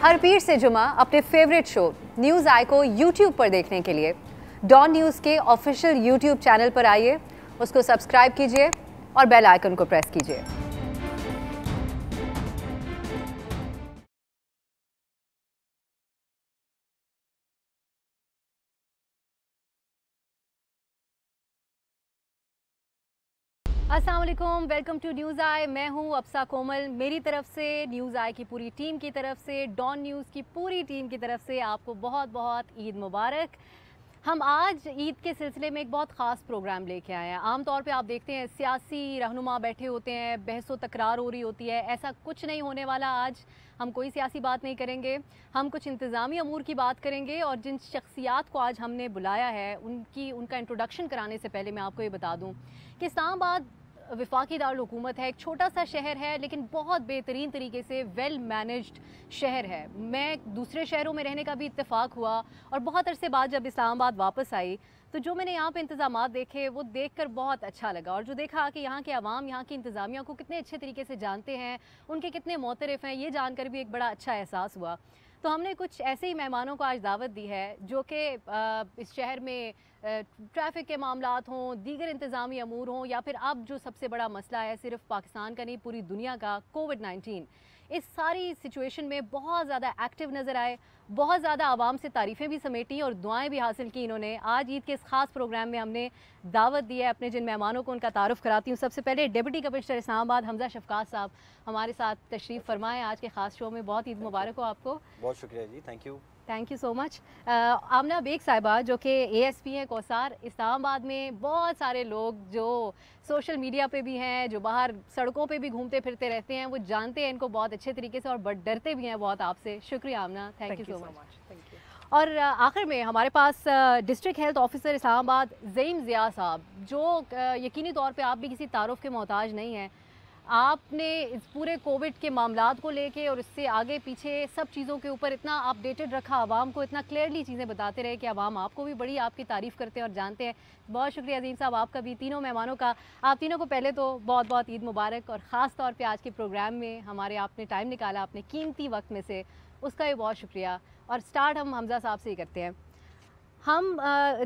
हर पीर से जुमा अपने फेवरेट शो न्यूज़ आई को यूट्यूब पर देखने के लिए डॉन न्यूज़ के ऑफिशियल यूट्यूब चैनल पर आइए, उसको सब्सक्राइब कीजिए और बेल आइकन को प्रेस कीजिए। अस्सलाम वालेकुम, वेलकम टू न्यूज़ आई। मैं हूं अफसा कोमल। मेरी तरफ से, न्यूज़ आई की पूरी टीम की तरफ से, डॉन न्यूज़ की पूरी टीम की तरफ से आपको बहुत बहुत ईद मुबारक। हम आज ईद के सिलसिले में एक बहुत ख़ास प्रोग्राम लेके आए हैं। आम तौर पे आप देखते हैं सियासी रहनुमा बैठे होते हैं, बहसो तकरार हो रही होती है। ऐसा कुछ नहीं होने वाला। आज हम कोई सियासी बात नहीं करेंगे, हम कुछ इंतज़ामी अमूर की बात करेंगे। और जिन शख्सियात को आज हमने बुलाया है उनका इंट्रोडक्शन कराने से पहले मैं आपको ये बता दूँ कि इस्लामाबाद वफाकी दारुल हुकूमत है, एक छोटा सा शहर है लेकिन बहुत बेहतरीन तरीके से वेल मैनेज्ड शहर है। मैं दूसरे शहरों में रहने का भी इत्तेफाक हुआ और बहुत अरसे बाद जब इस्लामाबाद वापस आई तो जो मैंने यहाँ पे इंतज़ामात देखे वो देखकर बहुत अच्छा लगा। और जो देखा कि यहाँ के अवाम यहाँ की इंतज़ामिया को कितने अच्छे तरीके से जानते हैं, उनके कितने मोतरफ़ हैं, ये जानकर भी एक बड़ा अच्छा एहसास हुआ। तो हमने कुछ ऐसे ही मेहमानों को आज दावत दी है जो कि इस शहर में ट्रैफिक के मामलात हों, दीगर इंतज़ामी अमूर हों, या फिर अब जो सबसे बड़ा मसला है सिर्फ पाकिस्तान का नहीं पूरी दुनिया का, कोविड-19, इस सारी सिचुएशन में बहुत ज़्यादा एक्टिव नज़र आए, बहुत ज़्यादा आवाम से तारीफ़ें भी समेटी और दुआएं भी हासिल की इन्होंने। आज ईद के इस ख़ास प्रोग्राम में हमने दावत दी है अपने जिन मेहमानों को, उनका तारुफ़ कराती हूँ। सबसे पहले डिप्टी कमिश्नर इस्लामाबाद हमजा शफकात साहब हमारे साथ तशरीफ़ फरमाएँ आज के ख़ास शो में। बहुत ईद मुबारक हो आपको। बहुत शुक्रिया जी, thank you so much. Amna Baig साहिबा जो कि ASP हैं कौसार, इस्लामाबाद में बहुत सारे लोग जो सोशल मीडिया पे भी हैं, जो बाहर सड़कों पे भी घूमते फिरते रहते हैं, वो जानते हैं इनको बहुत अच्छे तरीके से और बट डरते भी हैं बहुत आपसे। शुक्रिया Amna, thank you so much. और आखिर में हमारे पास district health officer Islamabad Zaeem Zia साहब, जो यकीनी तौर पे आप भी किसी तारुफ के मोहताज नहीं हैं। आपने इस पूरे कोविड के मामलात को लेके और इससे आगे पीछे सब चीज़ों के ऊपर इतना अपडेटेड रखा, आवाम को इतना क्लियरली चीज़ें बताते रहे कि आवाम आपको भी बड़ी आपकी तारीफ़ करते हैं और जानते हैं। बहुत शुक्रिया अजीम साहब आपका भी, तीनों मेहमानों का। आप तीनों को पहले तो बहुत बहुत ईद मुबारक, और ख़ास तौर पे आज के प्रोग्राम में हमारे आपने टाइम निकाला अपने कीमती वक्त में से, उसका भी बहुत शुक्रिया। और स्टार्ट हम हमजा साहब से ही करते हैं। हम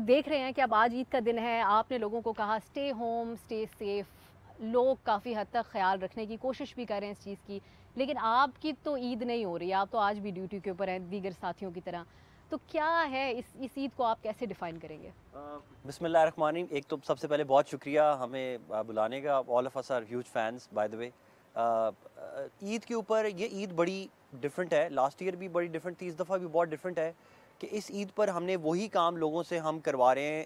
देख रहे हैं कि अब आज ईद का दिन है, आपने लोगों को कहा स्टे होम, स्टे सेफ़। लोग काफ़ी हद तक ख्याल रखने की कोशिश भी कर रहे हैं इस चीज़ की, लेकिन आपकी तो ईद नहीं हो रही, आप तो आज भी ड्यूटी के ऊपर हैं दीगर साथियों की तरह। तो क्या है इस ईद को आप कैसे डिफ़ाइन करेंगे? बिस्मिल्लाहिर्रहमानिर्रहीम। एक तो सबसे पहले बहुत शुक्रिया हमें बुलाने का। All of us are huge fans by the way. Eid के ऊपर ये ईद बड़ी डिफरेंट है। लास्ट ईयर भी बड़ी डिफरेंट थी, इस दफ़ा भी बहुत डिफरेंट है कि इस ईद पर हमने वही काम लोगों से हम करवा रहे हैं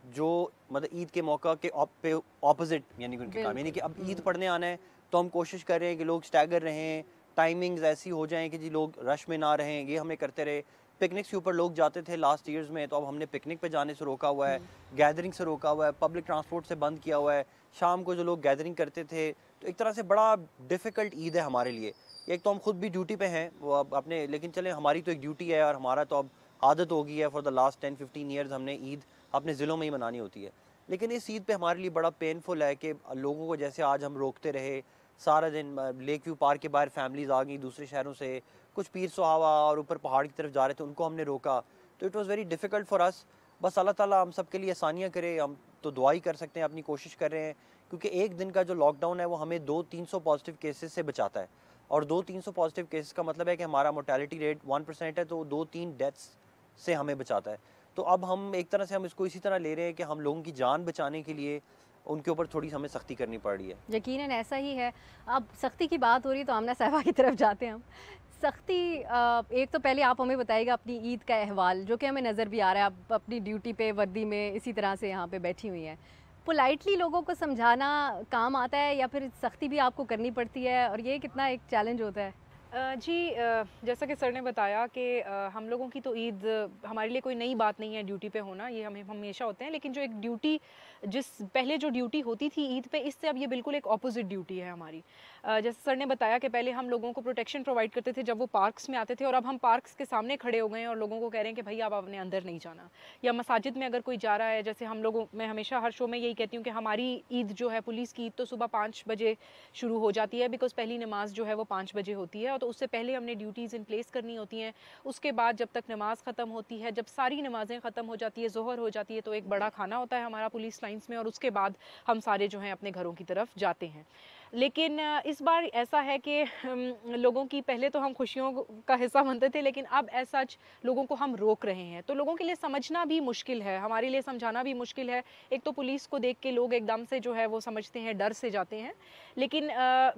जो मतलब ईद के मौका के ऑपोजिट, यानी कि उनके काम, यानी कि अब ईद पढ़ने आना है तो हम कोशिश कर रहे हैं कि लोग स्टैगर रहें, टाइमिंग्स ऐसी हो जाएं कि जी लोग रश में ना रहें। ये हमें करते रहे। पिकनिक्स के ऊपर लोग जाते थे लास्ट ईयर्स में, तो अब हमने पिकनिक पे जाने से रोका हुआ है, गैदरिंग से रोका हुआ है, पब्लिक ट्रांसपोर्ट से बंद किया हुआ है। शाम को जो लोग गैदरिंग करते थे, तो एक तरह से बड़ा डिफ़िकल्ट ईद है हमारे लिए। एक तो हम खुद भी ड्यूटी पे हैं, वो अब अपने, लेकिन चले हमारी तो एक ड्यूटी है और हमारा तो अब आदत हो गई है। फॉर द लास्ट 10-15 ईयर्स हमने ईद अपने ज़िलों में ही मनानी होती है। लेकिन इस ईद पे हमारे लिए बड़ा पेनफुल है कि लोगों को जैसे आज हम रोकते रहे सारा दिन, लेक व्यू पार्क के बाहर फैमिलीज़ आ गई दूसरे शहरों से, कुछ पीर सुहावा और ऊपर पहाड़ की तरफ जा रहे थे, उनको हमने रोका। तो it was very difficult for us. बस अल्लाह ताला हम सब के लिए आसानियाँ करे। हम तो दुआ ही कर सकते हैं, अपनी कोशिश कर रहे हैं, क्योंकि एक दिन का जो लॉकडाउन है वो हमें 200-300 पॉजिटिव केसेस से बचाता है। और 200-300 पॉजिटिव केसेस का मतलब है कि हमारा मोर्टेलिटी रेट 1% है, तो 2-3 डेथ्स से हमें बचाता है। तो अब हम एक तरह से हम इसको इसी तरह ले रहे हैं कि हम लोगों की जान बचाने के लिए उनके ऊपर थोड़ी हमें सख्ती करनी पड़ रही है। यकीनन ऐसा ही है। अब सख्ती की बात हो रही तो आमना साहिबा की तरफ जाते हैं हम। सख्ती, एक तो पहले आप हमें बताइएगा अपनी ईद का अहवाल जो कि हमें नज़र भी आ रहा है, आप अपनी ड्यूटी पे वर्दी में इसी तरह से यहाँ पे बैठी हुई हैं। पोलाइटली लोगों को समझाना काम आता है या फिर सख्ती भी आपको करनी पड़ती है, और ये कितना एक चैलेंज होता है? जी, जैसा कि सर ने बताया कि हम लोगों की तो ईद हमारे लिए कोई नई बात नहीं है ड्यूटी पे होना, ये हमें हमेशा होते हैं। लेकिन जो एक ड्यूटी, जिस पहले जो ड्यूटी होती थी ईद पे, इससे अब ये बिल्कुल एक ऑपोजिट ड्यूटी है हमारी। जैसे सर ने बताया कि पहले हम लोगों को प्रोटेक्शन प्रोवाइड करते थे जब वो पार्क्स में आते थे, और अब हम पार्क्स के सामने खड़े हो गए हैं और लोगों को कह रहे हैं कि भाई आप अपने अंदर नहीं जाना। या मसाजिद में अगर कोई जा रहा है, जैसे हम लोगों, मैं हमेशा हर शो में यही कहती हूँ कि हमारी ईद जो है, पुलिस की ईद, तो सुबह 5 बजे शुरू हो जाती है, बिकॉज़ पहली नमाज जो है वो 5 बजे होती है। तो उससे पहले हमने ड्यूटीज़ इन प्लेस करनी होती हैं। उसके बाद जब तक नमाज़ ख़त्म होती है, जब सारी नमाज़ें ख़त्म हो जाती है, ज़ोहर हो जाती है, तो एक बड़ा खाना होता है हमारा पुलिस लाइन्स में, और उसके बाद हम सारे जो हैं अपने घरों की तरफ जाते हैं। लेकिन इस बार ऐसा है कि लोगों की, पहले तो हम खुशियों का हिस्सा बनते थे, लेकिन अब एज़ सच लोगों को हम रोक रहे हैं। तो लोगों के लिए समझना भी मुश्किल है, हमारे लिए समझाना भी मुश्किल है। एक तो पुलिस को देख के लोग एकदम से जो है वो समझते हैं, डर से जाते हैं, लेकिन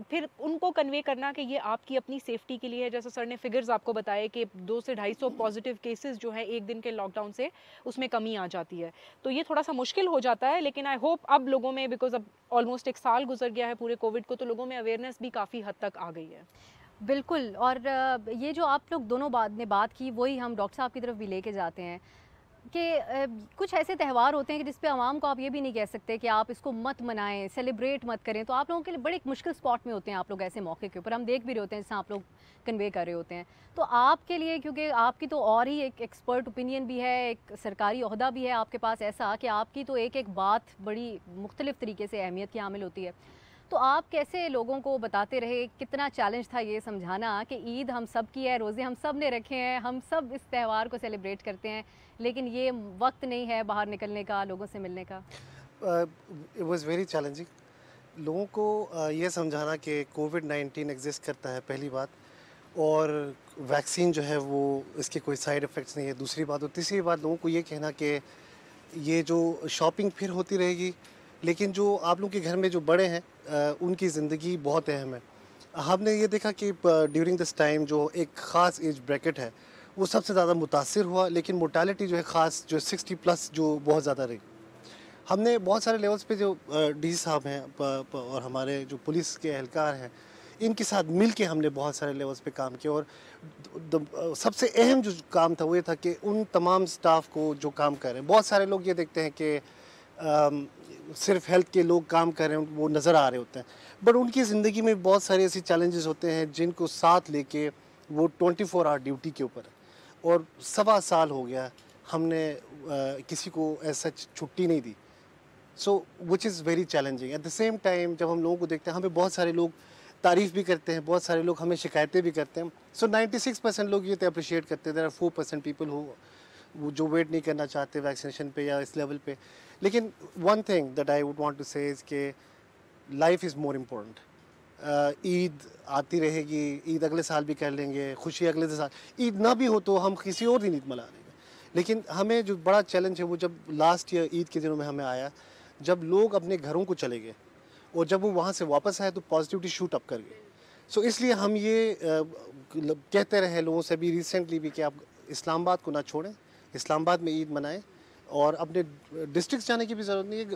फिर उनको कन्वे करना कि ये आपकी अपनी सेफ्टी के लिए है। जैसे सर ने फिगर्स आपको बताए कि 200 से 250 पॉजिटिव केसेस जो है एक दिन के लॉकडाउन से, उसमें कमी आ जाती है। तो ये थोड़ा सा मुश्किल हो जाता है, लेकिन आई होप अब लोगों में, बिकॉज अब ऑलमोस्ट 1 साल गुजर गया है पूरे कोविड को, तो लोगों में अवेयरनेस भी काफ़ी हद तक आ गई है। बिल्कुल। और ये जो आप लोग दोनों बात की, वही हम डॉक्टर साहब की तरफ भी लेके जाते हैं कि कुछ ऐसे त्यौहार होते हैं कि जिस पे आवाम को आप ये भी नहीं कह सकते कि आप इसको मत मनाएं, सेलिब्रेट मत करें। तो आप लोगों के लिए बड़े एक मुश्किल स्पॉट में होते हैं आप लोग ऐसे मौके के ऊपर, हम देख भी रहे होते हैं जैसे आप लोग कन्वे कर रहे होते हैं। तो आपके लिए, क्योंकि आपकी तो और ही एक एक्सपर्ट ओपिनियन भी है, एक सरकारी ओहदा भी है आपके पास ऐसा कि आपकी तो एक एक बात बड़ी मुख्तलिफ तरीके से अहमियत की हामिल होती है। तो आप कैसे लोगों को बताते रहे, कितना चैलेंज था ये समझाना कि ईद हम सब की है, रोज़े हम सब ने रखे हैं, हम सब इस त्यौहार को सेलिब्रेट करते हैं, लेकिन ये वक्त नहीं है बाहर निकलने का, लोगों से मिलने का? इट वाज वेरी चैलेंजिंग लोगों को ये समझाना कि कोविड-19 एग्जिस्ट करता है, पहली बात, और वैक्सीन जो है वो इसके कोई साइड इफ़ेक्ट्स नहीं है, दूसरी बात। और तीसरी बात, लोगों को ये कहना कि ये जो शॉपिंग फिर होती रहेगी, लेकिन जो आप लोग के घर में जो बड़े हैं उनकी ज़िंदगी बहुत अहम है। हमने ये देखा कि ड्यूरिंग दिस टाइम जो एक ख़ास एज ब्रैकेट है वो सबसे ज़्यादा मुतासिर हुआ, लेकिन मोर्टालिटी जो है ख़ास जो 60 प्लस जो बहुत ज़्यादा रही। हमने बहुत सारे लेवल्स पे जो डी साहब हैं और हमारे जो पुलिस के एहलकार हैं, इनके साथ मिल के हमने बहुत सारे लेवल्स पे काम किया। और सबसे अहम जो काम था वो ये था कि उन तमाम स्टाफ को जो काम कर रहे हैं, बहुत सारे लोग ये देखते हैं कि सिर्फ हेल्थ के लोग काम कर रहे हैं, वो नज़र आ रहे होते हैं, बट उनकी ज़िंदगी में बहुत सारे ऐसे चैलेंजेस होते हैं जिनको साथ लेके वो 24 आवर ड्यूटी के ऊपर है। और 1.25 साल हो गया हमने किसी को ऐसा छुट्टी नहीं दी, so which is very challenging. At the same time जब हम लोगों को देखते हैं, हमें बहुत सारे लोग तारीफ़ भी करते हैं, बहुत सारे लोग हमें शिकायतें भी करते हैं। सो 96% लोग ये तो अप्रिशिएट करते हैं। देयर आर 4% पीपल वो जो वेट नहीं करना चाहते वैक्सीनेशन पे या इस लेवल पे। लेकिन one thing that I would want to say is के life is more important. Eid आती रहेगी, ईद अगले साल भी कर लेंगे, खुशी अगले साल, ईद ना भी हो तो हम किसी और दिन ईद मना लेंगे। लेकिन हमें जो बड़ा चैलेंज है वो जब लास्ट ईयर ईद के दिनों में हमें आया, जब लोग अपने घरों को चले गए और जब वो वहाँ से वापस आए तो पॉजिटिविटी शूट अप कर गई। सो इसलिए हम ये कहते रहे लोगों से भी रिसेंटली भी कि आप इस्लामाबाद को ना छोड़ें, इस्लामाबाद में ईद मनाएं, और अपने डिस्ट्रिक्ट जाने की भी ज़रूरत नहीं है,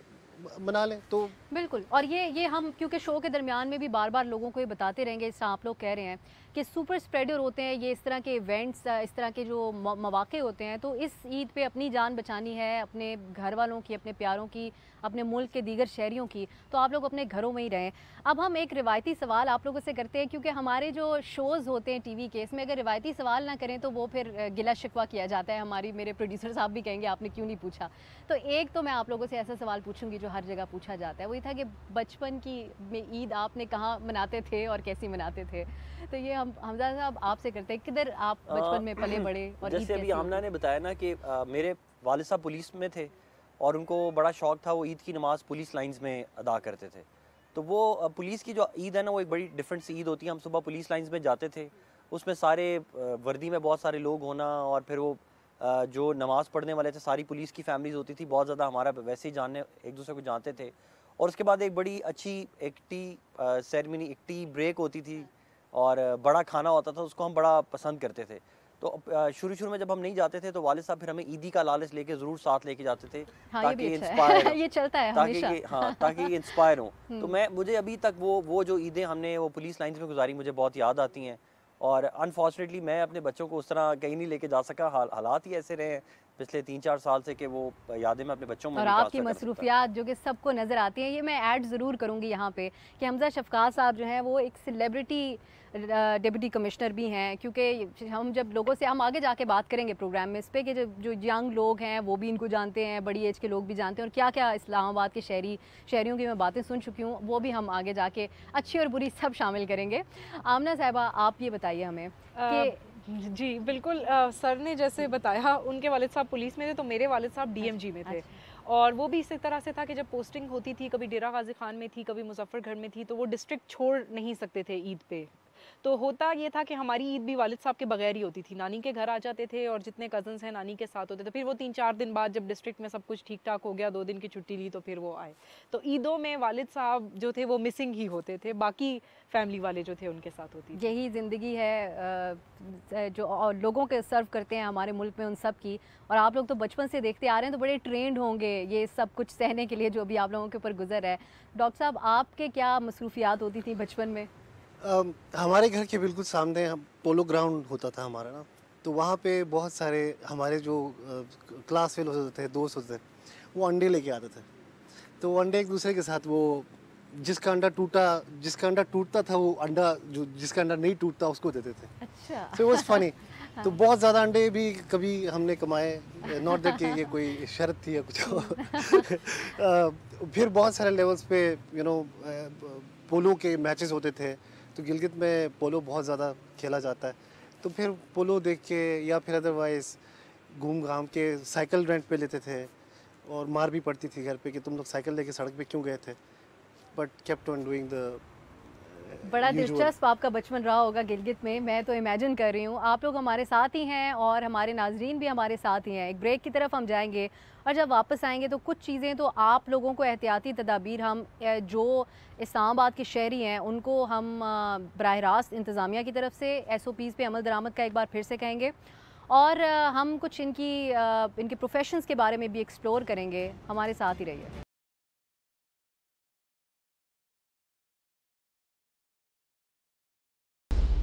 मना लें। तो बिल्कुल। और ये हम क्योंकि शो के दरमियान में भी बार बार लोगों को ये बताते रहेंगे, जैसा आप लोग कह रहे हैं कि सुपर स्प्रेडर होते हैं ये, इस तरह के इवेंट्स, इस तरह के जो मौके होते हैं, तो इस ईद पे अपनी जान बचानी है, अपने घर वालों की, अपने प्यारों की, अपने मुल्क के दीगर शहरियों की, तो आप लोग अपने घरों में ही रहें। अब हम एक रिवायती सवाल आप लोगों से करते हैं, क्योंकि हमारे जो शोज़ होते हैं टीवी के, इसमें अगर रिवायती सवाल ना करें तो वो फिर गिला शिकवा किया जाता है। मेरे प्रोड्यूसर साहब भी कहेंगे आपने क्यों नहीं पूछा। तो एक तो मैं आप लोगों से ऐसा सवाल पूछूंगी जो हर जगह पूछा जाता है, वही था कि बचपन की में ईद आपने कहाँ मनाते थे और कैसी मनाते थे। तो ये हम हमजा साहब आपसे करते हैं, किधर आप बचपन में पले बड़े और ईद जैसे अभी कैसी आमना होती? ने बताया ना कि मेरे वालिद साहब पुलिस में थे और उनको बड़ा शौक था, वो ईद की नमाज़ पुलिस लाइंस में अदा करते थे। तो वो पुलिस की जो ईद है ना, वो एक बड़ी डिफरेंट सी ईद होती है। हम सुबह पुलिस लाइंस में जाते थे, उसमें सारे वर्दी में बहुत सारे लोग होना, और फिर वो जो नमाज़ पढ़ने वाले थे सारी पुलिस की फैमिलीज़ होती थी, बहुत ज़्यादा हमारा वैसे ही जानने, एक दूसरे को जानते थे। और उसके बाद एक बड़ी अच्छी एक टी सेरेमनी, एक टी ब्रेक होती थी और बड़ा खाना होता था, उसको हम बड़ा पसंद करते थे। तो शुरू में जब हम नहीं जाते थे तो वालिद साहब फिर हमें ईदी का लालच लेके ज़रूर साथ लेके जाते थे, हाँ, ये ताकि भी अच्छा इंस्पायर है। ये चलता है हमेशा। ताकि ये इंस्पायर हो। तो मुझे अभी तक वो जो ईदें हमने वो पुलिस लाइंस में गुजारी मुझे बहुत याद आती हैं। और अनफॉर्चुनेटली मैं अपने बच्चों को उस तरह कहीं नहीं लेके जा सका, हालात ही ऐसे रहे हैं पिछले 3-4 साल से कि वो यादें मैं अपने बच्चों में और नहीं आपकी ट्रांसफर कर सकता। मसरूफियात जो कि सबको नज़र आती हैं, ये मैं ऐड ज़रूर करूँगी यहाँ पे कि हमज़ा शफ़क़ात साहब जो हैं वो एक सेलिब्रिटी डिप्टी कमिश्नर भी हैं, क्योंकि हम जब लोगों से हम आगे जाके बात करेंगे प्रोग्राम में इस पे कि जो यंग लोग हैं वो भी इनको जानते हैं, बड़ी एज के लोग भी जानते हैं, और क्या क्या इस्लामाबाद के शहरियों की मैं बातें सुन चुकी हूँ, वो भी हम आगे जाके अच्छी और बुरी सब शामिल करेंगे। आमना साहिबा, आप ये बताइए हमें कि जी बिल्कुल, सर ने जैसे बताया उनके वालिद साहब पुलिस में थे, तो मेरे वालिद साहब डीएमजी में थे। और वो भी इसी तरह से था कि जब पोस्टिंग होती थी, कभी डेरा गाजी खान में थी, कभी मुजफ्फरगढ़ में थी, तो वो डिस्ट्रिक्ट छोड़ नहीं सकते थे ईद पे। तो होता ये था कि हमारी ईद भी वालिद साहब के बगैर ही होती थी, नानी के घर आ जाते थे और जितने कज़न्स हैं नानी के साथ होते थे। फिर वो 3-4 दिन बाद जब डिस्ट्रिक्ट में सब कुछ ठीक ठाक हो गया, 2 दिन की छुट्टी ली, तो फिर वो आए। तो ईदों में वालिद साहब जो थे वो मिसिंग ही होते थे, बाकी फैमिली वाले जो थे उनके साथ होती थी। यही ज़िंदगी है जो और लोगों के सर्व करते हैं हमारे मुल्क में, उन सब की। और आप लोग तो बचपन से देखते आ रहे हैं, तो बड़े ट्रेंड होंगे ये सब कुछ सहने के लिए जो भी आप लोगों के ऊपर गुजर है। डॉक्टर साहब, आपके क्या मसरूफियात होती थी बचपन में? हमारे घर के बिल्कुल सामने हम पोलो ग्राउंड होता था हमारा ना, तो वहाँ पे बहुत सारे हमारे जो क्लास फेलो होते थे, दोस्त होते थे, वो अंडे लेके आते थे। तो वो अंडे एक दूसरे के साथ, वो जिसका अंडा टूटता था, वो अंडा जो जिसका अंडा नहीं टूटता उसको देते थे। अच्छा। So it was funny. तो बहुत ज़्यादा अंडे भी कभी हमने कमाए, नॉट दैट कि ये कोई शर्त थी या कुछ फिर बहुत सारे लेवल्स पे पोलो के मैचेस होते थे, तो गिलगित में पोलो बहुत ज़्यादा खेला जाता है। तो फिर पोलो देख के या फिर अदरवाइज़ घूम घाम के साइकिल रेंट पे लेते थे, और मार भी पड़ती थी घर पे कि तुम लोग साइकिल लेके सड़क पे क्यों गए थे, but kept on doing the बड़ा दिलचस्प आपका बचपन रहा होगा गिलगित में, मैं तो इमेजिन कर रही हूँ। आप लोग हमारे साथ ही हैं और हमारे नाजरीन भी हमारे साथ ही हैं। एक ब्रेक की तरफ हम जाएंगे और जब वापस आएंगे तो कुछ चीज़ें तो आप लोगों को एहतियाती तदाबीर हम जो इस्लामाबाद के शहरी हैं उनको हम बराह रास्त इंतज़ामिया की तरफ से SOPs पे अमल दरामद का एक बार फिर से कहेंगे, और हम कुछ इनके प्रोफेशंस के बारे में भी एक्सप्लोर करेंगे। हमारे साथ ही रहिए।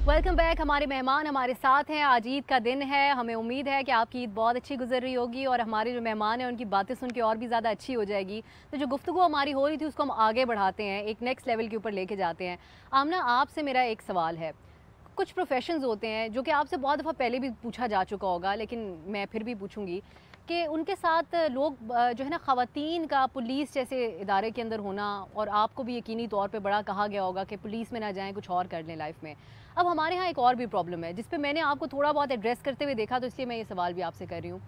Welcome back. हमारे मेहमान हमारे साथ हैं। आज ईद का दिन है, हमें उम्मीद है कि आपकी ईद बहुत अच्छी गुजर रही होगी और हमारे जो मेहमान हैं उनकी बातें सुन के और भी ज़्यादा अच्छी हो जाएगी। तो जो गुफ्तगू हमारी हो रही थी उसको हम आगे बढ़ाते हैं, एक नेक्स्ट लेवल के ऊपर लेके जाते हैं। आमना, आपसे मेरा एक सवाल है। कुछ प्रोफेशंस होते हैं जो कि आपसे बहुत दफ़ा पहले भी पूछा जा चुका होगा, लेकिन मैं फिर भी पूछूंगी कि उनके साथ लोग जो है ना, ख़वातीन का पुलिस जैसे इदारे के अंदर होना, और आपको भी यकीनी तौर पे बड़ा कहा गया होगा कि पुलिस में ना जाएं, कुछ और कर लें लाइफ में। अब हमारे यहाँ एक और भी प्रॉब्लम है जिस पे मैंने आपको थोड़ा बहुत एड्रेस करते हुए देखा, तो इसलिए मैं ये सवाल भी आपसे कर रही हूँ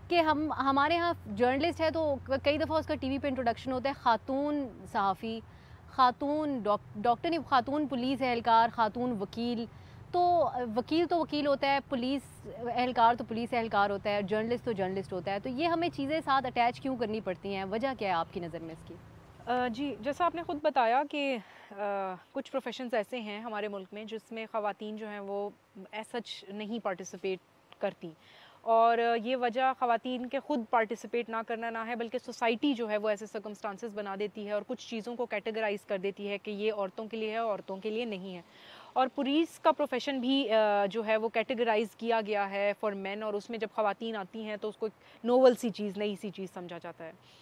कि हमारे यहाँ जर्नलिस्ट है तो कई दफ़ा उसका TV पे इंट्रोडक्शन होता है खातून सहाफ़ी, खातून डॉक्टर नहीं, खातून पुलिस एहलकार, खातून वकील। तो वकील होता है, पुलिस एहलकार तो पुलिस एहलकार होता है, जर्नलिस्ट तो जर्नलिस्ट होता है। तो ये हमें चीज़ें साथ अटैच क्यों करनी पड़ती हैं? वजह क्या है आपकी नज़र में इसकी? जी, जैसा आपने ख़ुद बताया कि कुछ प्रोफेशंस ऐसे हैं हमारे मुल्क में जिसमें ख़वातीन जो हैं वो एज सच नहीं पार्टिसिपेट करती, और ये वजह ख़वातीन के ख़ुद पार्टिसिपेट ना करना ना है, बल्कि सोसाइटी जो है वो ऐसे सर्कमस्टांसेस बना देती है और कुछ चीज़ों को कैटेगराइज़ कर देती है कि ये औरतों के लिए है, औरतों के लिए नहीं है। और पुलिस का प्रोफेशन भी जो है वो कैटेगराइज़ किया गया है फॉर मेन, और उसमें जब ख़वातीन आती हैं तो उसको एक नोवल सी चीज़, नई सी चीज़ समझा जाता है।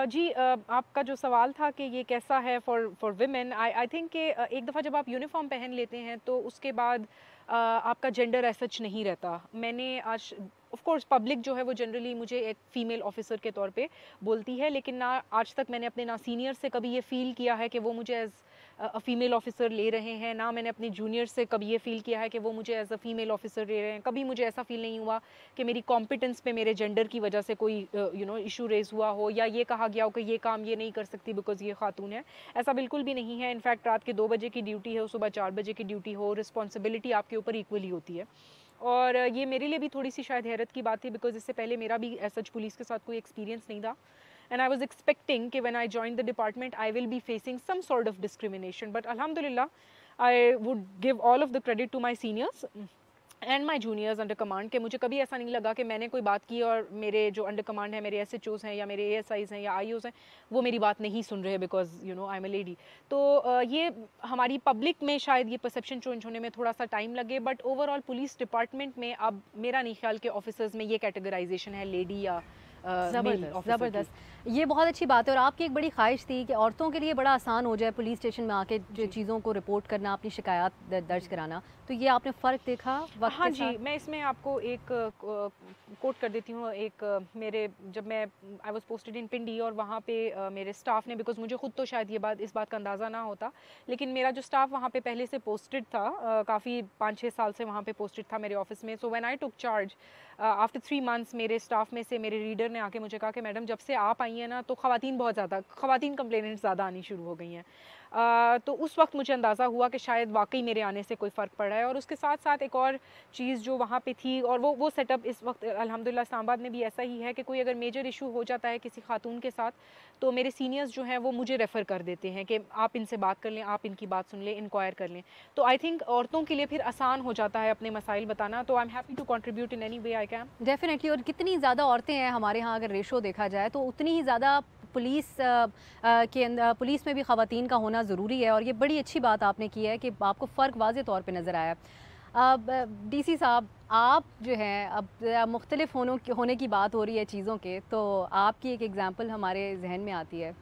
जी, आपका जो सवाल था कि ये कैसा है फॉर विमेन, आई थिंक कि एक दफ़ा जब आप यूनिफॉर्म पहन लेते हैं तो उसके बाद आपका जेंडर एज सच नहीं रहता। मैंने आज ऑफ कोर्स पब्लिक जो है वो जनरली मुझे एक फ़ीमेल ऑफिसर के तौर पे बोलती है, लेकिन ना आज तक मैंने अपने ना सीनियर से कभी ये फ़ील किया है कि वो मुझे एज़ फ़ीमेल ऑफिसर ले रहे हैं, ना मैंने अपने जूनियर से कभी ये फ़ील किया है कि वो मुझे एज़ अ फ़ीमेल ऑफिसर ले रहे हैं। कभी मुझे ऐसा फ़ील नहीं हुआ कि मेरी कॉम्पिटेंस पे मेरे जेंडर की वजह से कोई इशू रेज़ हुआ हो, या ये कहा गया हो कि ये काम ये नहीं कर सकती बिकॉज़ ये खातून है। ऐसा बिल्कुल भी नहीं है। इनफैक्ट रात के 2 बजे की ड्यूटी हो, सुबह 4 बजे की ड्यूटी हो, रिस्पॉन्सिबिलिटी आपके ऊपर इक्वली होती है। और ये मेरे लिए भी थोड़ी सी शायद हैरत की बात थी, बिकॉज़ इससे पहले मेरा भी एज सच पुलिस के साथ कोई एक्सपीरियंस नहीं था। And I was expecting कि when I joined the department I will be facing some sort of discrimination, but alhamdulillah I would give all of the credit to my seniors and my juniors under command के मुझे कभी ऐसा नहीं लगा कि मैंने कोई बात की और मेरे जो अंडर कमांड है, मेरे SHOs हैं या मेरे ASIs हैं या IOs हैं, वो मेरी बात नहीं सुन रहे because you know I am a lady. तो ये हमारी पब्लिक में शायद ये परसेप्शन चेंज होने में थोड़ा सा टाइम लगे, बट ओवरऑल पुलिस डिपार्टमेंट में अब मेरा नहीं ख्याल कि ऑफिसर्स में ये कैटेगराइजेशन है लेडी या ज़बरदस्त ज़बरदस्त, ये बहुत अच्छी बात है। और आपकी एक बड़ी ख्वाहिश थी कि औरतों के लिए बड़ा आसान हो जाए पुलिस स्टेशन में आके जो चीज़ों को रिपोर्ट करना, अपनी शिकायत दर्ज कराना, तो ये आपने फ़र्क देखा वक्त हाँ के जी, साथ? मैं इसमें आपको एक कोट कर देती हूँ। एक मेरे जब मैं आई वाज पोस्टेड इन पिंडी और वहाँ पे मेरे स्टाफ ने, बिकॉज मुझे खुद तो शायद इस बात का अंदाज़ा ना होता, लेकिन मेरा जो स्टाफ वहाँ पे पहले से पोस्टेड था, काफ़ी 5-6 साल से वहाँ पे पोस्टेड था मेरे ऑफिस में। So when I took charge after 3 months, मेरे स्टाफ में से मेरे रीडर ने आके मुझे कहा कि मैडम जब से आप आई हैं ना, तो ख़वातीन बहुत ज़्यादा, ख़वातीन कंप्लेनेंट्स ज़्यादा आनी शुरू हो गई हैं। तो उस वक्त मुझे अंदाज़ा हुआ कि शायद वाकई मेरे आने से कोई फ़र्क पड़ा है। और उसके साथ साथ एक और चीज़ जो वहाँ पे थी, और वो सेटअप इस वक्त अल्हम्दुलिल्लाह इस्लामाबाद में भी ऐसा ही है कि कोई अगर मेजर इशू हो जाता है किसी खातून के साथ, तो मेरे सीनियर्स जो हैं वो मुझे रेफ़र कर देते हैं कि आप इनसे बात कर लें, आप इनकी बात सुन लें, इंक्वायर कर लें। तो आई थिंक औरतों के लिए फिर आसान हो जाता है अपने मसाइल बताना। तो I am happy to contribute in any way I can. Definitely. और कितनी ज़्यादा औरतें हैं हमारे यहाँ, अगर रेशो देखा जाए तो उतनी ही ज़्यादा पुलिस के अंदर, पुलिस में भी ख़वातीन का होना ज़रूरी है। और ये बड़ी अच्छी बात आपने की है कि आपको फ़र्क वाज़े तौर पे नज़र आया। अब DC साहब, आप जो हैं, अब मुख्तलिफ होने की बात हो रही है चीज़ों के, तो आपकी एक एग्ज़ाम्पल हमारे जहन में आती है।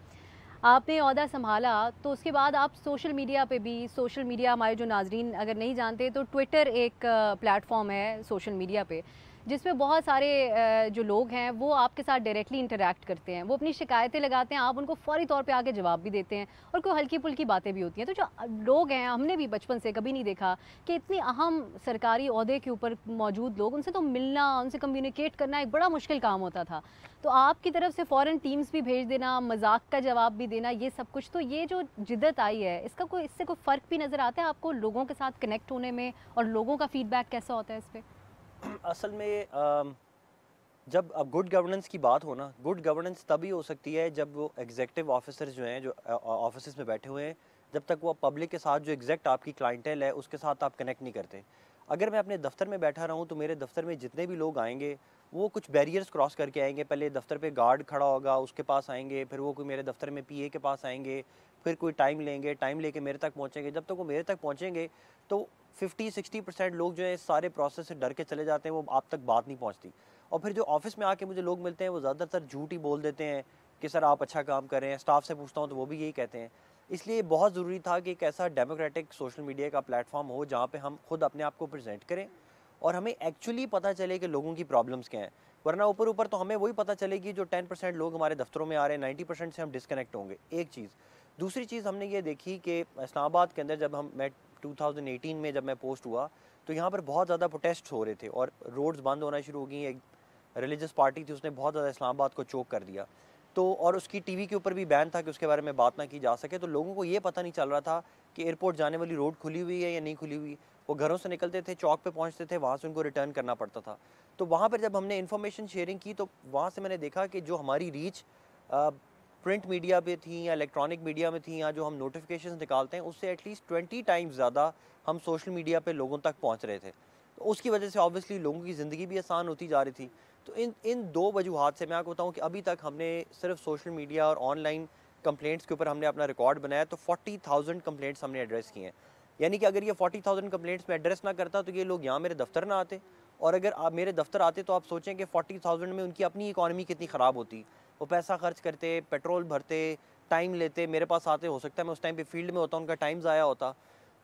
आपने ओहदा संभाला तो उसके बाद आप सोशल मीडिया पे भी, सोशल मीडिया, हमारे जो नाजरीन अगर नहीं जानते तो ट्विटर एक प्लेटफॉर्म है सोशल मीडिया पे, जिसमें बहुत सारे जो लोग हैं वो आपके साथ डायरेक्टली इंटरेक्ट करते हैं, वो अपनी शिकायतें लगाते हैं, आप उनको फ़ौरी तौर पे आके जवाब भी देते हैं, और कोई हल्की फुल्की बातें भी होती हैं। तो जो लोग हैं, हमने भी बचपन से कभी नहीं देखा कि इतनी अहम सरकारी ओहदे के ऊपर मौजूद लोग, उनसे तो मिलना, उनसे कम्युनिकेट करना एक बड़ा मुश्किल काम होता था। तो आपकी तरफ से फ़ौरन टीम्स भी भेज देना, मजाक का जवाब भी देना, ये सब कुछ, तो ये जो जिद्दत आई है, इससे कोई फ़र्क भी नज़र आता है आपको लोगों के साथ कनेक्ट होने में, और लोगों का फ़ीडबैक कैसा होता है इस पर? असल में जब अब गुड गवर्नेंस की बात हो ना, गुड गवर्नेंस तभी हो सकती है जब वो एग्जीक्यूटिव ऑफिसर्स जो हैं, जो ऑफिस में बैठे हुए हैं, जब तक वो पब्लिक के साथ, जो एग्जैक्ट आपकी क्लाइंटेल है, उसके साथ आप कनेक्ट नहीं करते। अगर मैं अपने दफ्तर में बैठा रहूँ तो मेरे दफ्तर में जितने भी लोग आएंगे वो कुछ बैरियर्स क्रॉस करके आएंगे। पहले दफ्तर पे गार्ड खड़ा होगा, उसके पास आएंगे, फिर वो कोई मेरे दफ्तर में PA के पास आएंगे, फिर कोई टाइम लेंगे, टाइम लेके मेरे तक पहुँचेंगे। जब तक वो मेरे तक पहुँचेंगे तो 50-60% लोग जो है सारे प्रोसेस से डर के चले जाते हैं, वो आप तक बात नहीं पहुँचती। और फिर जो ऑफिस में आके मुझे लोग मिलते हैं वो ज़्यादातर झूठ ही बोल देते हैं कि सर आप अच्छा काम कर रहे हैं। स्टाफ से पूछता हूँ तो वो भी यही कहते हैं। इसलिए बहुत ज़रूरी था कि एक ऐसा डेमोक्रेटिक सोशल मीडिया का प्लेटफॉर्म हो जहाँ पे हम खुद अपने आप को प्रेजेंट करें और हमें एक्चुअली पता चले कि लोगों की प्रॉब्लम्स क्या हैं। वरना ऊपर ऊपर तो हमें वही पता चलेगी जो 10% लोग हमारे दफ्तरों में आ रहे हैं, 90% से हम डिस्कनेक्ट होंगे। एक चीज़। दूसरी चीज़ हमने ये देखी कि इस्लामाबाद के अंदर जब मैं 2018 में जब मैं पोस्ट हुआ तो यहाँ पर बहुत ज़्यादा प्रोटेस्ट हो रहे थे और रोड्स बंद होना शुरू हो गई। एक रिलीजियस पार्टी थी, उसने बहुत ज़्यादा इस्लामाबाद को चोक कर दिया। तो और उसकी टीवी के ऊपर भी बैन था कि उसके बारे में बात ना की जा सके। तो लोगों को ये पता नहीं चल रहा था कि एयरपोर्ट जाने वाली रोड खुली हुई है या नहीं खुली हुई। वो घरों से निकलते थे, चौक पे पहुंचते थे, वहाँ से उनको रिटर्न करना पड़ता था। तो वहाँ पर जब हमने इन्फॉर्मेशन शेयरिंग की तो वहाँ से मैंने देखा कि जो हमारी रीच प्रिंट मीडिया पे थी या इलेक्ट्रॉनिक मीडिया में थी या जो हम नोटिफिकेशंस निकालते हैं उससे एटलीस्ट 20 टाइम्स ज़्यादा हम सोशल मीडिया पे लोगों तक पहुँच रहे थे। तो उसकी वजह से ऑब्वियसली लोगों की ज़िंदगी भी आसान होती जा रही थी। तो इन दो वजूहात से मैं आपको बताऊं कि अभी तक हमने सिर्फ सोशल मीडिया और ऑनलाइन कंप्लेंट्स के ऊपर हमने अपना रिकॉर्ड बनाया तो 40,000 कंप्लेंट्स हमने एड्रेस किए हैं। यानी कि अगर ये 40,000 कंप्लेंट्स में एड्रेस ना करता तो ये लोग यहाँ मेरे दफ्तर ना आते, और अगर आप मेरे दफ्तर आते तो आप सोचें कि 40,000 में उनकी अपनी इकॉनमी कितनी ख़राब होती। वो पैसा खर्च करते, पेट्रोल भरते, टाइम लेते, मेरे पास आते, हो सकता है मैं उस टाइम पे फील्ड में होता, उनका टाइम ज़ाया होता।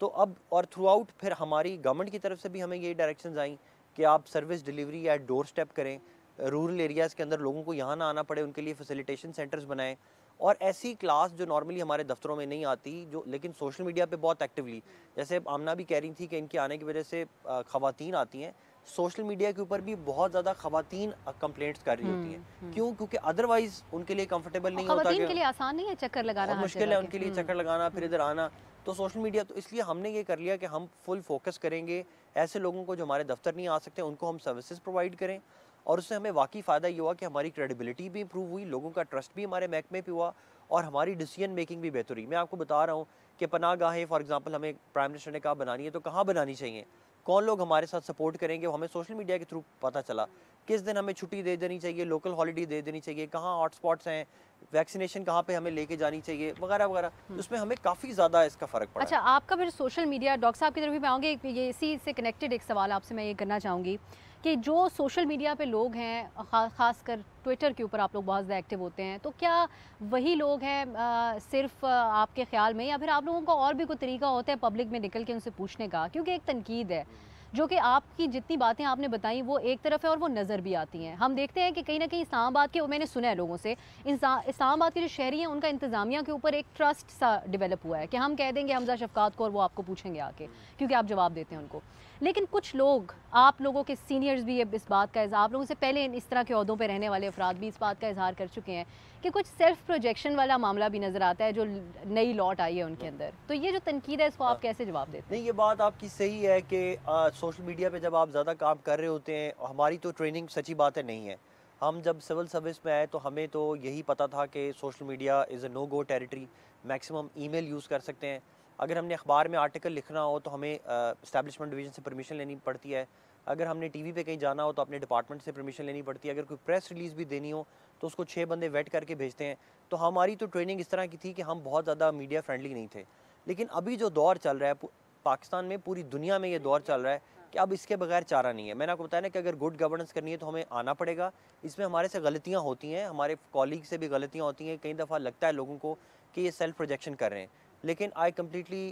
तो अब और थ्रू आउट फिर हमारी गवर्नमेंट की तरफ से भी हमें यही डायरेक्शंस आई कि आप सर्विस डिलीवरी या डोर स्टेप करें, रूरल एरियाज़ के अंदर लोगों को यहाँ ना आना पड़े, उनके लिए फैसिलिटेशन सेंटर्स बनाएं। और ऐसी क्लास जो नॉर्मली हमारे दफ्तरों में नहीं आती, जो लेकिन सोशल मीडिया पे बहुत एक्टिवली, जैसे आमना भी कह रही थी कि इनके आने की वजह से ख़वातीन आती हैं, सोशल मीडिया के ऊपर भी बहुत ज़्यादा ख़वातीन कंप्लेंट्स कर रही होती हैं। क्यों? क्योंकि अदरवाइज़ उनके लिए कंफर्टेबल नहीं होता, ख़वातीन के लिए आसान नहीं है चक्कर लगाना, मुश्किल है उनके लिए चक्कर लगाना, फिर इधर आना। तो सोशल मीडिया, तो इसलिए हमने ये कर लिया कि हम फुल फोकस करेंगे ऐसे लोगों को जो हमारे दफ्तर नहीं आ सकते, उनको हम सर्विसेज प्रोवाइड करें। और उससे हमें वाकई फ़ायदा ये हुआ कि हमारी क्रेडिबिलिटी भी इंप्रूव हुई, लोगों का ट्रस्ट भी हमारे महकमे पे हुआ और हमारी डिसीजन मेकिंग भी बेहतर हुई। मैं आपको बता रहा हूँ कि पनाह गाहें फॉर एग्जांपल हमें प्राइम मिनिस्टर ने कहा बनानी है, तो कहाँ बनानी चाहिए? कौन लोग हमारे साथ सपोर्ट करेंगे, वो हमें सोशल मीडिया के थ्रू पता चला। किस दिन हमें छुट्टी दे देनी चाहिए, लोकल हॉलीडे दे देनी चाहिए, कहाँ हॉटस्पॉट्स हैं, वैक्सीनेशन कहाँ पे हमें लेके जानी चाहिए, वगैरह वगैरह। तो उसमें हमें काफ़ी ज़्यादा इसका फ़र्क पड़ा। अच्छा, आपका फिर सोशल मीडिया, डॉक्टर साहब की तरफ भी मैं आऊँगी, ये इसी से कनेक्टेड एक सवाल आपसे मैं ये करना चाहूँगी कि जो सोशल मीडिया पे लोग हैं, ख़ासकर ट्विटर के ऊपर आप लोग बहुत ज़्यादा एक्टिव होते हैं, तो क्या वही लोग हैं सिर्फ आपके ख्याल में, या फिर आप लोगों का और भी कोई तरीका होता है पब्लिक में निकल के उनसे पूछने का? क्योंकि एक तनकीद है जो कि आपकी जितनी बातें आपने बताई वो एक तरफ है और वो नज़र भी आती हैं। हम देखते हैं कि कहीं ना कहीं इस्लामाबाद के, वो मैंने सुना है लोगों से, इस्लामाबाद के जो शहरी हैं उनका इंतज़ामिया के ऊपर एक ट्रस्ट सा डेवलप हुआ है कि हम कह देंगे हमजा शफकात को और वो आपको पूछेंगे आके, क्योंकि आप जवाब देते हैं उनको। लेकिन कुछ लोग, आप लोगों के सीनियर्स भी इस बात का इज़हार, आप लोगों से पहले इस तरह के ओहदों पर रहने वाले अफराद भी इस बात का इज़हार कर चुके हैं कि कुछ सेल्फ प्रोजेक्शन वाला मामला भी नज़र आता है जो नई लौट आई है उनके अंदर। तो ये जो तनकीद है इसको आप कैसे जवाब देते हैं? नहीं, ये बात आपकी सही है कि सोशल मीडिया पे जब आप ज़्यादा काम कर रहे होते हैं, हमारी तो ट्रेनिंग सच्ची बात है नहीं है। हम जब सिविल सर्विस में आए तो हमें तो यही पता था कि social media is a no go territory, maximum email use कर सकते हैं। अगर हमने अखबार में आर्टिकल लिखना हो तो हमें इस्टेब्लिशमेंट डिवीज़न से परमिशन लेनी पड़ती है। अगर हमने टीवी पे कहीं जाना हो तो अपने डिपार्टमेंट से परमिशन लेनी पड़ती है। अगर कोई प्रेस रिलीज़ भी देनी हो तो उसको 6 बंदे वेट करके भेजते हैं। तो हमारी तो ट्रेनिंग इस तरह की थी कि हम बहुत ज़्यादा मीडिया फ्रेंडली नहीं थे। लेकिन अभी जो दौर चल रहा है पाकिस्तान में, पूरी दुनिया में ये दौर चल रहा है कि अब इसके बगैर चारा नहीं है। मैंने आपको बताया ना कि अगर गुड गवर्नेंस करनी है तो हमें आना पड़ेगा। इसमें हमारे से गलतियाँ होती हैं, हमारे कॉलीग से भी गलतियाँ होती हैं। कई दफ़ा लगता है लोगों को कि ये सेल्फ प्रोजेक्शन कर रहे हैं, लेकिन आई कम्प्लीटली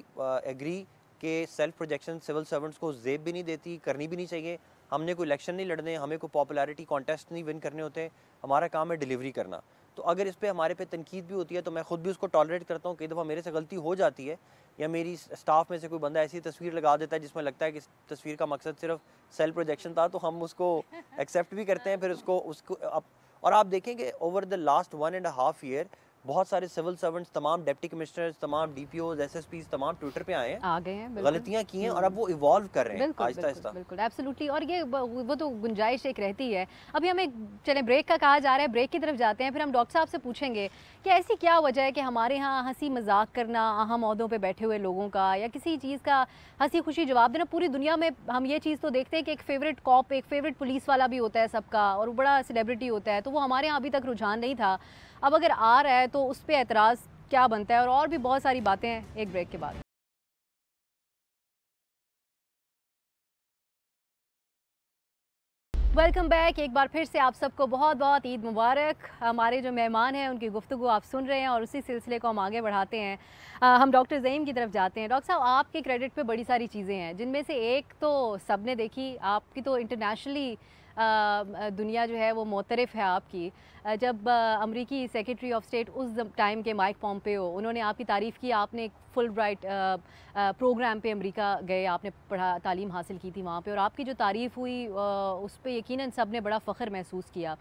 एग्री कि सेल्फ प्रोजेक्शन सिविल सर्वेंट्स को जेब भी नहीं देती, करनी भी नहीं चाहिए। हमने कोई इलेक्शन नहीं लड़ने, हमें कोई पॉपुलैरिटी कॉन्टेस्ट नहीं विन करने होते, हमारा काम है डिलीवरी करना। तो अगर इस पे हमारे पे तनकीद भी होती है तो मैं खुद भी उसको टॉलरेट करता हूँ। कई दफ़ा मेरे से गलती हो जाती है, या मेरी स्टाफ में से कोई बंदा ऐसी तस्वीर लगा देता है जिसमें लगता है कि इस तस्वीर का मकसद सिर्फ सेल्फ प्रोजेक्शन था, तो हम उसको एक्सेप्ट भी करते हैं। फिर उसको और आप देखेंगे ओवर द लास्ट 1.5 ईयर बहुत सारे सिविल सर्वेंट्स, तमाम डिप्टी कमिश्नर्स, तमाम डीपीओज, एसएसपीज, तमाम ट्विटर पे आए हैं, आ गए हैं, गलतियां की हैं और अब वो इवॉल्व कर रहे हैं बिल्कुल आहिस्ता आहिस्ता। बिल्कुल एब्सोल्युटली। और ये वो तो गुंजाइश एक रहती है। अभी हमें चले ब्रेक का कहा जा रहा है, ब्रेक की तरफ जाते हैं, फिर हम डॉक्टर साहब से पूछेंगे कि ऐसी क्या वजह है कि हमारे यहाँ हंसी मजाक करना, अहम ओहदों पे बैठे हुए लोगों का, या किसी चीज़ का हंसी खुशी जवाब देना, पूरी दुनिया में हम ये चीज़ तो देखते हैं कि एक फेवरेट कॉप, एक फेवरेट पुलिस वाला भी होता है सबका, और बड़ा सेलिब्रिटी होता है, तो वो हमारे यहाँ अभी तक रुझान नहीं था। अब अगर आ रहा है तो उस पर एतराज़ क्या बनता है, और भी बहुत सारी बातें हैं एक ब्रेक के बाद। Welcome back. एक बार फिर से आप सबको बहुत बहुत ईद मुबारक। हमारे जो मेहमान हैं उनकी गुफ्तगू आप सुन रहे हैं और उसी सिलसिले को हम आगे बढ़ाते हैं। हम डॉक्टर ज़हीम की तरफ जाते हैं। डॉक्टर साहब, आपके क्रेडिट पे बड़ी सारी चीज़ें हैं, जिनमें से एक तो सबने देखी, आपकी तो इंटरनेशनली दुनिया जो है वो मोतरफ़ है आपकी। जब अमरीकी सेक्रेटरी ऑफ स्टेट उस टाइम के माइक पॉम्पेओ, उन्होंने आपकी तारीफ़ की, आपने एक फुल ब्राइट प्रोग्राम पे अमेरिका गए, आपने तालीम हासिल की थी वहाँ पे, और आपकी जो तारीफ़ हुई उस पर यकीनन सब ने बड़ा फ़ख्र महसूस किया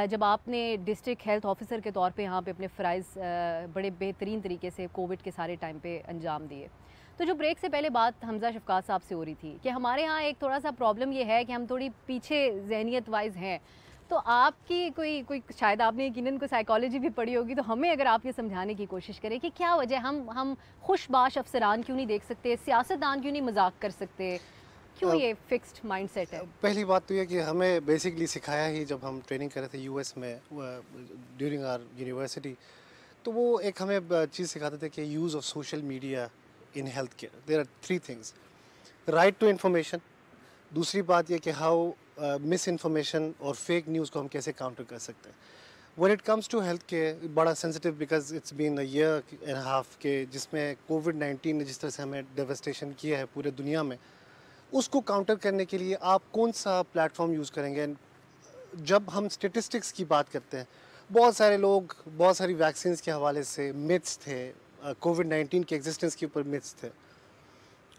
जब आपने डिस्ट्रिक्ट हेल्थ ऑफिसर के तौर पे यहाँ पे अपने फ़राइज़ बड़े बेहतरीन तरीके से कोविड के सारे टाइम पे अंजाम दिए। तो जो ब्रेक से पहले बात हमजा शफकात साहब से हो रही थी कि हमारे यहाँ एक थोड़ा सा प्रॉब्लम ये है कि हम थोड़ी पीछे जहनीत वाइज हैं। तो आपकी कोई शायद आपने यकीनन कोई साइकोलॉजी भी पढ़ी होगी, तो हमें अगर आप ये समझाने की कोशिश करें कि क्या वजह, हम खुशबाश अफसरान क्यों नहीं देख सकते, सियासतदान क्यों नहीं मजाक कर सकते, क्यों ये फिक्स्ड माइंडसेट है? पहली बात तो ये कि हमें बेसिकली सिखाया ही, जब हम ट्रेनिंग कर रहे थे यूएस में ड्यूरिंग आवर यूनिवर्सिटी, तो वो एक हमें चीज़ सिखाते थे कि use of social media in health care, there are 3 things. Right to information, दूसरी बात ये कि हाउ मिस इन्फॉर्मेशन और फेक न्यूज़ को हम कैसे काउंटर कर सकते हैं। When it comes to health care, बड़ा sensitive, because it's been a year and half के जिसमें कोविड-19 ने जिस तरह से हमें डेवस्टेशन किया है पूरे दुनिया में, उसको काउंटर करने के लिए आप कौन सा प्लेटफॉर्म यूज़ करेंगे। जब हम स्टेटिस्टिक्स की बात करते हैं, बहुत सारे लोग, बहुत सारी वैक्सीन के हवाले से मिथ्स थे, कोविड-19 के एग्जिस्टेंस के ऊपर मिथ्स थे,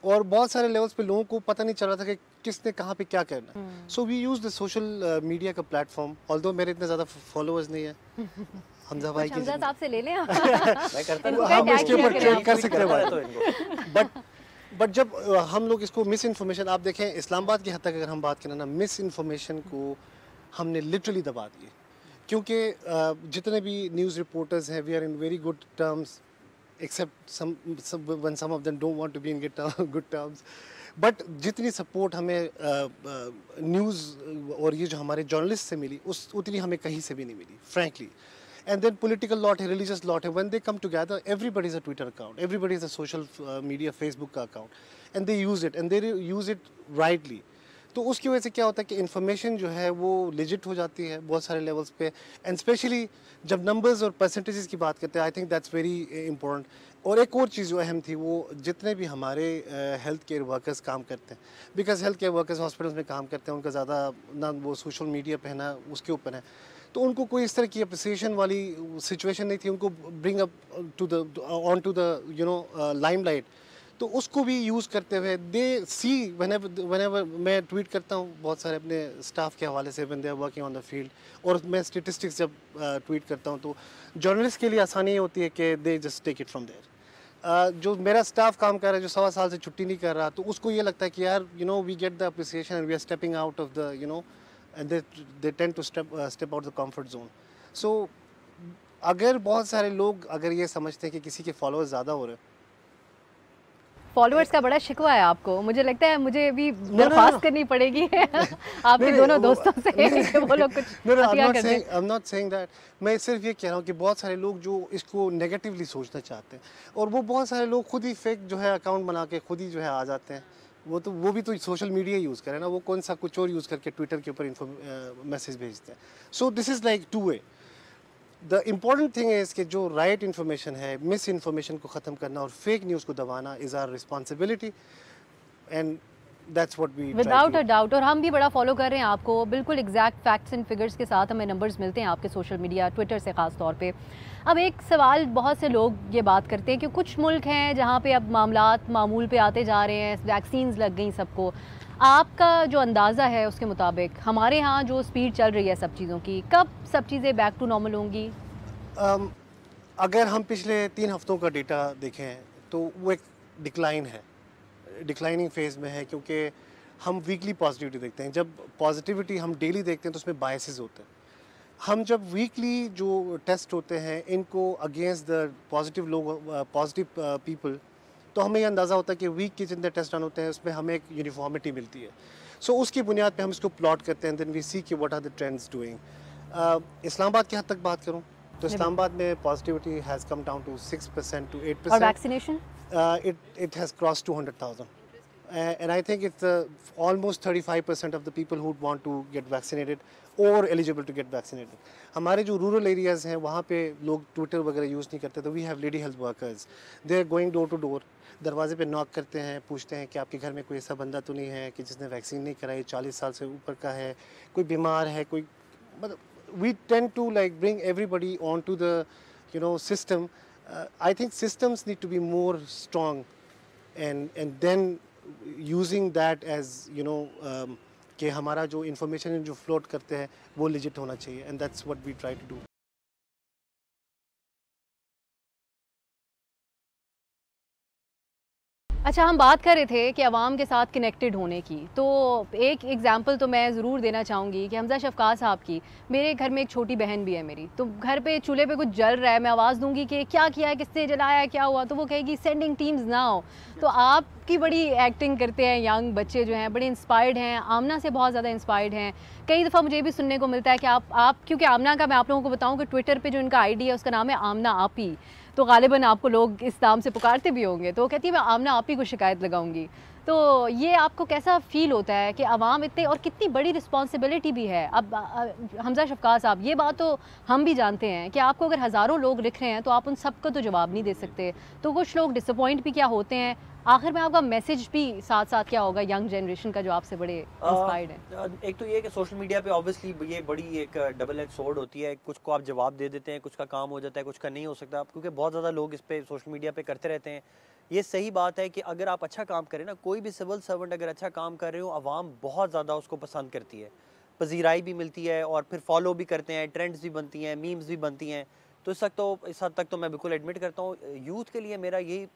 और बहुत सारे लेवल्स पे लोगों को पता नहीं चल रहा था कि किसने कहाँ पे क्या करना है। So we use the social media का प्लेटफॉर्म, ऑल्दो मेरे इतने ज़्यादा फॉलोअर्स नहीं है। हमजा भाई की हमजा साहब से ले लें मैं करता हूँ, हम इसके ऊपर ट्रेड कर सकते तो हैं। इनको बट जब हम लोग इसको मिस इन्फॉर्मेशन, आप देखें इस्लामाबाद की हद तक अगर हम बात करें ना, मिस इन्फॉर्मेशन को हमने लिटरली दबा दिए, क्योंकि जितने भी न्यूज़ रिपोर्टर्स हैं, we are in very good terms, except when some of them don't want to be in good terms. But जितनी support हमें न्यूज़ और ये जो हमारे जर्नलिस्ट से मिली उतनी हमें कहीं से भी नहीं मिली, frankly. And then political lot है, religious lot है. When they come together, everybody is a Twitter account, everybody is a social media Facebook का account, and they use it, and they use it rightly. तो उसकी वजह से क्या होता है कि इन्फॉर्मेशन जो है वो लेजिट हो जाती है बहुत सारे लेवल्स पे, एंड स्पेशली जब नंबर्स और परसेंटेजेस की बात करते हैं, I think that's very important. और एक और चीज़ जो अहम थी वो जितने भी हमारे हेल्थ केयर वर्कर्स काम करते हैं, because health care workers hospitals में काम करते हैं, उनका ज़्यादा ना वो सोशल मीडिया पे है ना उसके ऊपर है, तो उनको कोई इस तरह की अप्रिसिएशन वाली सिचुएशन नहीं थी, उनको bring up to the on to the limelight. तो उसको भी यूज़ करते हुए दे सी व्हेनेवर मैं ट्वीट करता हूँ बहुत सारे अपने स्टाफ के हवाले से when they are working on the field, और मैं स्टेटिस्टिक्स जब ट्वीट करता हूँ तो जर्नलिस्ट के लिए आसानी ये होती है कि they just take it from there. जो मेरा स्टाफ काम कर रहा है जो 1.25 साल से छुट्टी नहीं कर रहा, तो उसको ये लगता है कि यार we get the appreciation and we are stepping out of the end they tend to step out the comfort zone. So अगर बहुत सारे लोग अगर ये समझते हैं कि किसी के फॉलोअर्स ज़्यादा हो रहे हैं, फॉलोअर्स का बड़ा शिकवा है आपको, मुझे लगता है मुझे भी दरख्वास्त करनी पड़ेगी आपके दोनों दोस्तों से कि वो लोग कुछ हत्या कर दें. I am not saying that. मैं सिर्फ ये कह रहा हूँ कि बहुत सारे लोग जो इसको नेगेटिवली सोचना चाहते हैं, और वो बहुत सारे लोग खुद ही फेक जो है अकाउंट बना के खुद ही जो है आ जाते हैं. वो भी तो सोशल मीडिया यूज़ करें ना, वो कौन सा कुछ और यूज़ करके ट्विटर के ऊपर मैसेज भेजते हैं. So this is like to way. The important thing is कि जो राइट इन्फॉर्मेशन है, मिस इन्फॉर्मेशन को ख़त्म करना और फेक न्यूज़ को दबाना is our responsibility, and that's what we without a doubt. और हम भी बड़ा फॉलो कर रहे हैं आपको, बिल्कुल एग्जैक्ट फैक्ट्स एंड फिगर्स के साथ हमें नंबर्स मिलते हैं आपके सोशल मीडिया, ट्विटर से ख़ास तौर पे. अब एक सवाल बहुत से लोग ये बात करते हैं कि कुछ मुल्क हैं जहाँ पे अब मामलात मामूल पे आते जा रहे हैं, वैक्सीन्स लग गई सबको. आपका जो अंदाज़ा है उसके मुताबिक हमारे यहाँ जो स्पीड चल रही है सब चीज़ों की, कब सब चीज़ें बैक टू नॉर्मल होंगी? अगर हम पिछले 3 हफ्तों का डेटा देखें तो वो एक डिक्लाइन है, डिक्लाइनिंग फेज़ में है, क्योंकि हम वीकली पॉजिटिविटी देखते हैं. जब पॉजिटिविटी हम डेली देखते हैं तो उसमें बायसेस होते हैं. हम जब वीकली जो टेस्ट होते हैं इनको अगेंस्ट द पॉजिटिव लोग पॉजिटिव पीपल, तो हमें ये अंदाज़ा होता है कि वीक के जितने टेस्ट रन होते हैं उसमें हमें एक यूनिफॉर्मिटी मिलती है. सो उसकी बुनियाद पे हम इसको प्लॉट करते हैं, देन वी सी कि what are the trends doing. Islamabad की हद तक बात करूँ तो इस्लामाबाद में positivity has come down to 6% to 8%. और vaccination it has crossed 200,000. And I think it's almost 35% of the people who want to get vaccinated or eligible to get vaccinated. हमारे जो रूरल एरियाज़ हैं वहाँ पे लोग ट्विटर वगैरह use नहीं करते, तो we have lady health workers, they are going door to door, दरवाजे पे नॉक करते हैं, पूछते हैं कि आपके घर में कोई ऐसा बंदा तो नहीं है कि जिसने वैक्सीन नहीं कराई, 40 साल से ऊपर का है, कोई बीमार है, कोई मतलब we tend to like bring everybody onto the system. I think systems need to be more strong, and then using that as कि हमारा जो information जो float करते हैं वो legit होना चाहिए, and that's what we try to do. अच्छा, हम बात कर रहे थे कि आवाम के साथ कनेक्टेड होने की, तो एक एग्जांपल तो मैं ज़रूर देना चाहूँगी कि हमज़ा शफ़क़ात साहब की. मेरे घर में एक छोटी बहन भी है मेरी, तो घर पे चूल्हे पे कुछ जल रहा है, मैं आवाज़ दूंगी कि क्या किया है, किसने जलाया, क्या हुआ, तो वो कहेगी सेंडिंग टीम्स नाउ. तो आपकी बड़ी एक्टिंग करते हैं यंग बच्चे जो हैं, बड़े इंस्पायर्ड हैं, आमना से बहुत ज़्यादा इंस्पायर्ड हैं. कई दफ़ा मुझे भी सुनने को मिलता है कि आप क्योंकि आमना का मैं आप लोगों को बताऊँ कि ट्विटर पर जो इनका ID है उसका नाम है आमना आपी, तो गालिबन आपको लोग इस नाम से पुकारते भी होंगे. तो वो कहती है मैं आमना आप ही को शिकायत लगाऊंगी. तो ये आपको कैसा फ़ील होता है कि आवाम इतने, और कितनी बड़ी रिस्पॉन्सिबिलिटी भी है. अब हमज़ा शफ़क़ात साहब, ये बात तो हम भी जानते हैं कि आपको अगर हज़ारों लोग लिख रहे हैं तो आप उन सबको तो जवाब नहीं दे सकते, तो कुछ लोग डिसअपॉइंट भी क्या होते हैं. आखिर में आपका मैसेज भी साथ साथ क्या होगा यंग जनरेशन का जो आपसे बड़े इंस्पायर्ड है? एक तो ये कि सोशल मीडिया पे ऑब्वियसली ये बड़ी एक डबल एज स्वॉर्ड होती है. कुछ को आप जवाब दे देते हैं, कुछ का काम हो जाता है, कुछ का नहीं हो सकता, क्योंकि बहुत ज़्यादा लोग इस पे सोशल मीडिया पे करते रहते हैं. ये सही बात है कि अगर आप अच्छा काम करें ना, कोई भी सिविल सर्वेंट अगर अच्छा काम कर रहे हो, आवाम बहुत ज़्यादा उसको पसंद करती है, पजीराई भी मिलती है और फिर फॉलो भी करते हैं, ट्रेंड्स भी बनती हैं, मीम्स भी बनती हैं. तो इस हद तक तो मैं बिल्कुल एडमिट करता हूँ. यूथ के लिए मेरा यही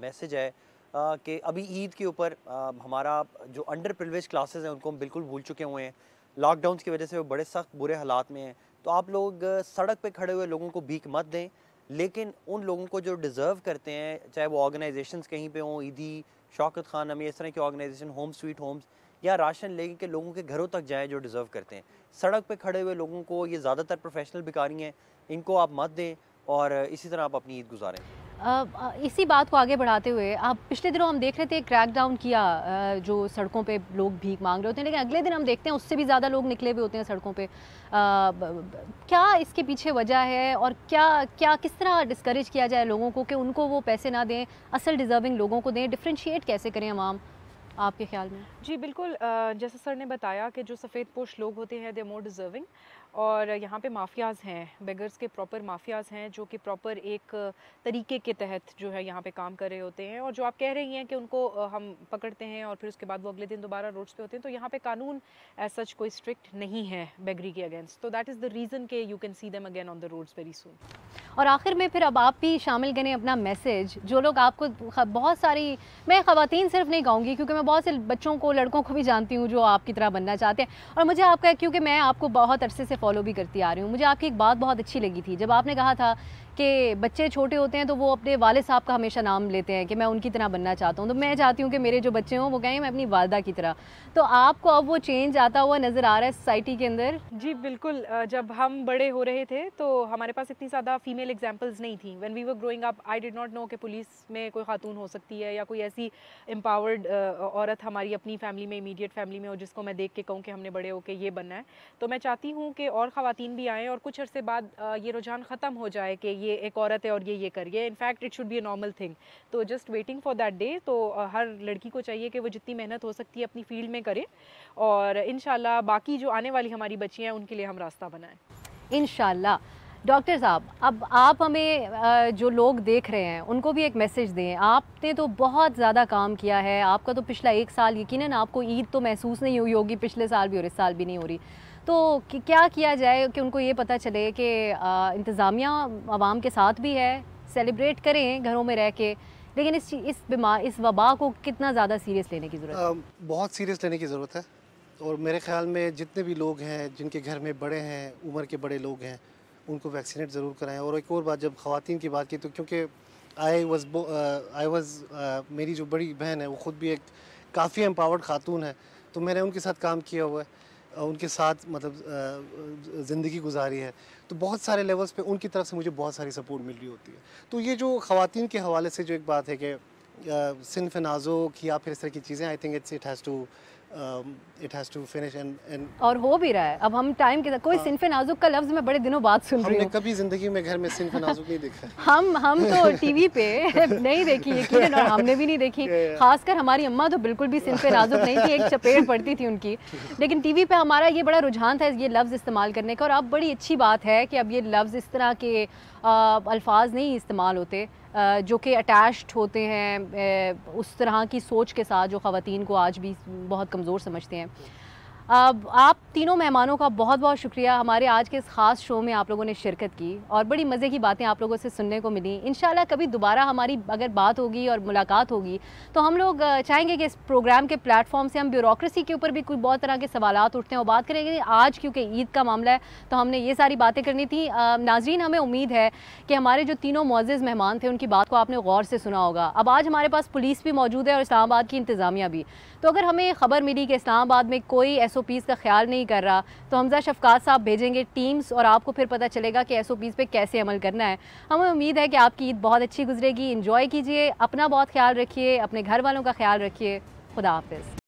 मैसेज है कि अभी ईद के ऊपर हमारा जो अंडर प्रिविलेज क्लासेस हैं उनको हम बिल्कुल भूल चुके हुए हैं. लॉकडाउन की वजह से वो बड़े सख्त बुरे हालात में हैं. तो आप लोग सड़क पे खड़े हुए लोगों को भीख मत दें. लेकिन उन लोगों को जो डिज़र्व करते हैं, चाहे वो ऑर्गेनाइजेशंस कहीं पे हों, ईदी, शौकत खान हमें इस तरह की ऑर्गेनाइजेशन, होम स्वीट होम्स, या राशन लेके के लोगों के घरों तक जाएँ जो डिज़र्व करते हैं। सड़क पे खड़े हुए लोगों को, ये ज़्यादातर प्रोफेशनल भिखारी हैं, इनको आप मत दें और इसी तरह आप अपनी ईद गुजारें। इसी बात को आगे बढ़ाते हुए आप पिछले दिनों हम देख रहे थे क्रैकडाउन किया, जो सड़कों पे लोग भीख मांग रहे होते हैं, लेकिन अगले दिन हम देखते हैं उससे भी ज़्यादा लोग निकले हुए होते हैं सड़कों पे। क्या इसके पीछे वजह है और क्या क्या किस तरह डिस्करेज किया जाए लोगों को कि उनको वो पैसे ना दें, असल डिज़र्विंग लोगों को दें? डिफ्रेंशिएट कैसे करें अवाम आपके ख्याल में? जी बिल्कुल, जैसे सर ने बताया कि जो सफ़ेद पोश लोग होते हैं दे मोर डिज़र्विंग, और यहाँ पे माफियाज़ हैं, बेगर्स के प्रॉपर माफियाज़ हैं जो कि प्रॉपर एक तरीके के तहत जो है यहाँ पे काम कर रहे होते हैं। और जो आप कह रही हैं कि उनको हम पकड़ते हैं और फिर उसके बाद वो अगले दिन दोबारा रोड्स पे होते हैं, तो यहाँ पे कानून एज सच कोई स्ट्रिक्ट नहीं है बेगरी के अगेंस्ट, तो दैट इज़ द रीज़न के you can see them again on the roads very soon. और आखिर में फिर अब आप भी शामिल करें अपना मैसेज, जो लोग आपको बहुत सारी, मैं ख़वातीन सिर्फ नहीं कहूँगी क्योंकि मैं बहुत से बच्चों को, लड़कों को भी जानती हूँ जो आपकी तरह बनना चाहते हैं। और मुझे आपका, क्योंकि मैं आपको बहुत अरसे से फॉलो भी करती आ रही हूँ, मुझे आपकी एक बात बहुत अच्छी लगी थी जब आपने कहा था कि बच्चे छोटे होते हैं तो वो अपने वालिद साहब का हमेशा नाम लेते हैं कि मैं उनकी तरह बनना चाहता हूँ। तो मैं चाहती हूँ कि मेरे जो बच्चे हों वो कहें मैं अपनी वालदा की तरह। तो आपको अब वो चेंज आता हुआ नज़र आ रहा है सोसाइटी के अंदर? जी बिल्कुल, जब हम बड़े हो रहे थे तो हमारे पास इतनी ज़्यादा फीमेल एग्जांपल्स नहीं थी। When we were growing up I did not know कि पुलिस में कोई खातून हो सकती है या कोई ऐसी एम्पावर्ड औरत हमारी अपनी फैमिली में, इमीडिएट फैमिली में हो जिसको मैं देख के कहूँ कि हमने बड़े होकर ये बनना है। तो मैं चाहती हूँ कि और ख़वातीन भी आएँ और कुछ अरसे बाद ये रुझान ख़त्म हो जाए कि ये एक औरत है और ये करिए। In fact it should be a normal thing. तो just waiting for that day. तो हर लड़की को चाहिए कि वो जितनी मेहनत हो सकती है अपनी फील्ड में करे, और इंशाल्लाह बाकी जो आने वाली हमारी बच्चियाँ हैं उनके लिए हम रास्ता बनाएं इंशाल्लाह। डॉक्टर साहब, अब आप हमें जो लोग देख रहे हैं उनको भी एक मैसेज दें। आपने तो बहुत ज़्यादा काम किया है, आपका तो पिछला 1 साल यकीनन आपको ईद तो महसूस नहीं हुई होगी, पिछले साल भी और इस साल भी नहीं हो रही। तो क्या किया जाए कि उनको ये पता चले कि इंतज़ामिया आवाम के साथ भी है, सेलिब्रेट करें घरों में रह के, लेकिन इस वबा को कितना ज़्यादा सीरियस लेने की ज़रूरत है? बहुत सीरियस लेने की ज़रूरत है। और मेरे ख्याल में जितने भी लोग हैं जिनके घर में बड़े हैं, उम्र के बड़े लोग हैं, उनको वैक्सीनेट ज़रूर कराएं। और एक और बात, जब ख़वातीन की बात की तो क्योंकि मेरी जो बड़ी बहन है वो ख़ुद भी एक काफ़ी एम्पावर्ड खातून है, तो मैंने उनके साथ काम किया हुआ है, उनके साथ मतलब ज़िंदगी गुजारी है। तो बहुत सारे लेवल्स पे उनकी तरफ से मुझे बहुत सारी सपोर्ट मिल रही होती है। तो ये जो ख़वातीन के हवाले से जो एक बात है कि सिन्फ़ नाज़ुक या फिर इस तरह की चीज़ें, I think it has to finish and और हो भी रहा है। अब हम टाइम के साथ कोई सिन्फ़ नाज़ुक का लफ्ज़ मैं बड़े दिनों बाद सुन रही हूँ। हमने कभी ज़िंदगी में घर में सिन्फ़ नाज़ुक नहीं देखा। हम तो टीवी पे नहीं देखी यकीनन, और हमने भी नहीं देखी। खासकर हमारी अम्मा तो बिल्कुल भी सिन्फ़ नाज़ुक नहीं थी, एक चपेट पड़ती थी उनकी। लेकिन टीवी पे हमारा ये बड़ा रुझान था ये लफ्ज़ इस्तेमाल करने का, और अब बड़ी अच्छी बात है कि अब ये लफ्ज़ इस तरह के अल्फाज नहीं इस्तेमाल होते जो कि अटैच्ड होते हैं उस तरह की सोच के साथ जो ख़वातीन को आज भी बहुत कमज़ोर समझते हैं। अब आप तीनों मेहमानों का बहुत बहुत शुक्रिया, हमारे आज के इस ख़ास शो में आप लोगों ने शिरकत की और बड़ी मज़े की बातें आप लोगों से सुनने को मिली। इंशाल्लाह कभी दोबारा हमारी अगर बात होगी और मुलाकात होगी तो हम लोग चाहेंगे कि इस प्रोग्राम के प्लेटफॉर्म से हम ब्यूरोक्रेसी के ऊपर भी कोई बहुत तरह के सवालात उठते हैं और बात करेंगे। आज क्योंकि ईद का मामला है तो हमने ये सारी बातें करनी थी। नाज़रीन, हमें उम्मीद है कि हमारे जो तीनों मुअज़्ज़ज़ मेहमान थे उनकी बात को आपने गौर से सुना होगा। अब आज हमारे पास पुलिस भी मौजूद है और इस्लामाबाद की इंतज़ामिया भी। तो अगर हमें ख़बर मिली कि इस्लामाबाद में कोई SOPs का ख्याल नहीं कर रहा तो हमजा शफ़कात साहब भेजेंगे टीम्स और आपको फिर पता चलेगा कि SOPs पे कैसे अमल करना है। हमें उम्मीद है कि आपकी ईद बहुत अच्छी गुजरेगी। इंजॉय कीजिए, अपना बहुत ख्याल रखिए, अपने घर वालों का ख्याल रखिए। खुदा हाफ़िज़।